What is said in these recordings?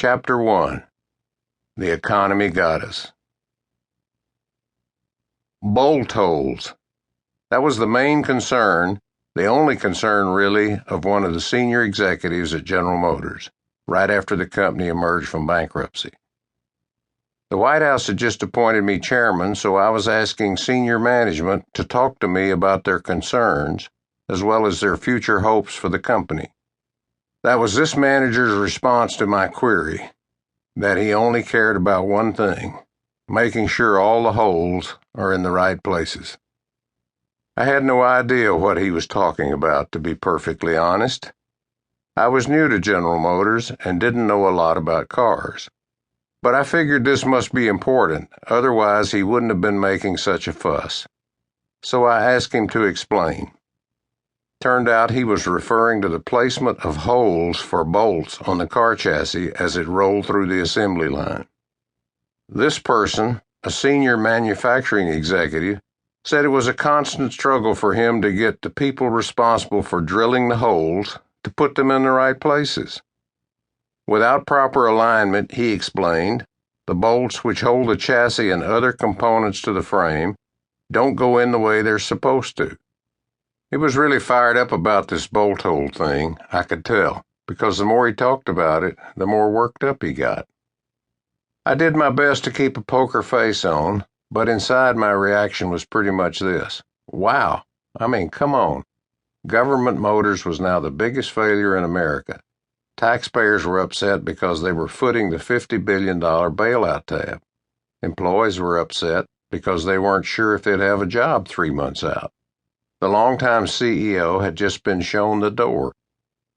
Chapter 1. The Economy Got Us. Bolt holes. That was the main concern, the only concern really, of one of the senior executives at General Motors, right after the company emerged from bankruptcy. The White House had just appointed me chairman, so I was asking senior management to talk to me about their concerns, as well as their future hopes for the company. That was this manager's response to my query, that he only cared about one thing, making sure all the holes are in the right places. I had no idea what he was talking about, to be perfectly honest. I was new to General Motors and didn't know a lot about cars. But I figured this must be important, otherwise he wouldn't have been making such a fuss. So I asked him to explain. Turned out he was referring to the placement of holes for bolts on the car chassis as it rolled through the assembly line. This person, a senior manufacturing executive, said it was a constant struggle for him to get the people responsible for drilling the holes to put them in the right places. Without proper alignment, he explained, the bolts which hold the chassis and other components to the frame don't go in the way they're supposed to. He was really fired up about this bolt hole thing, I could tell, because the more he talked about it, the more worked up he got. I did my best to keep a poker face on, but inside my reaction was pretty much this. Wow, I mean, come on. Government Motors was now the biggest failure in America. Taxpayers were upset because they were footing the $50 billion bailout tab. Employees were upset because they weren't sure if they'd have a job 3 months out. The longtime CEO had just been shown the door.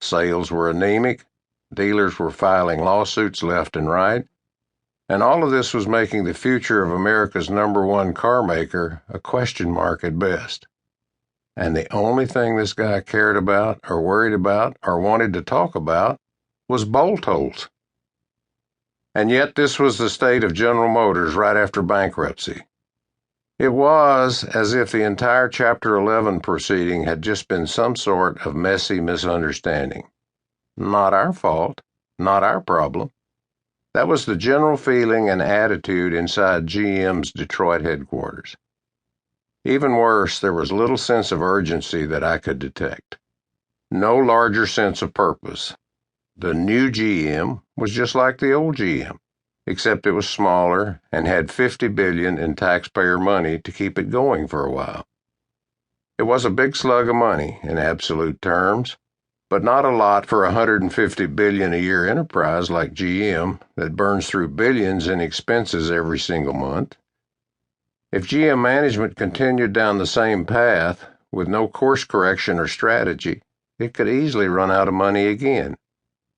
Sales were anemic, dealers were filing lawsuits left and right, and all of this was making the future of America's #1 car maker a question mark at best. And the only thing this guy cared about or worried about or wanted to talk about was bolt holes. And yet this was the state of General Motors right after bankruptcy. It was as if the entire Chapter 11 proceeding had just been some sort of messy misunderstanding. Not our fault, not our problem. That was the general feeling and attitude inside GM's Detroit headquarters. Even worse, there was little sense of urgency that I could detect. No larger sense of purpose. The new GM was just like the old GM, except it was smaller and had $50 billion in taxpayer money to keep it going for a while. It was a big slug of money in absolute terms, but not a lot for a $150 billion a year enterprise like GM that burns through billions in expenses every single month. If GM management continued down the same path with no course correction or strategy, it could easily run out of money again.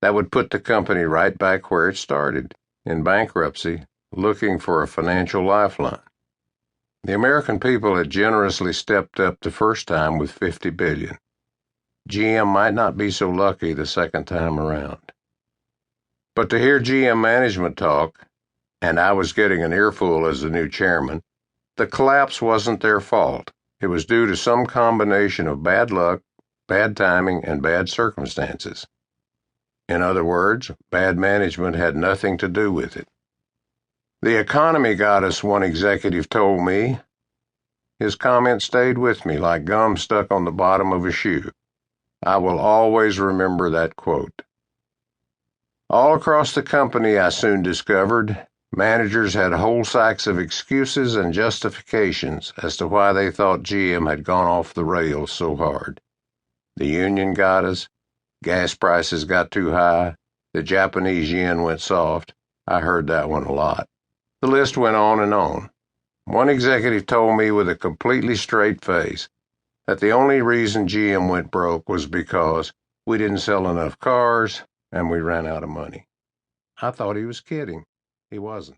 That would put the company right back where it started, in bankruptcy, looking for a financial lifeline. The American people had generously stepped up the first time with $50 billion. GM might not be so lucky the second time around. But to hear GM management talk, and I was getting an earful as the new chairman, the collapse wasn't their fault. It was due to some combination of bad luck, bad timing, and bad circumstances. In other words, bad management had nothing to do with it. The economy got us, one executive told me. His comment stayed with me like gum stuck on the bottom of a shoe. I will always remember that quote. All across the company, I soon discovered, managers had whole sacks of excuses and justifications as to why they thought GM had gone off the rails so hard. The union got us. Gas prices got too high. The Japanese yen went soft. I heard that one a lot. The list went on and on. One executive told me with a completely straight face that the only reason GM went broke was because we didn't sell enough cars and we ran out of money. I thought he was kidding. He wasn't.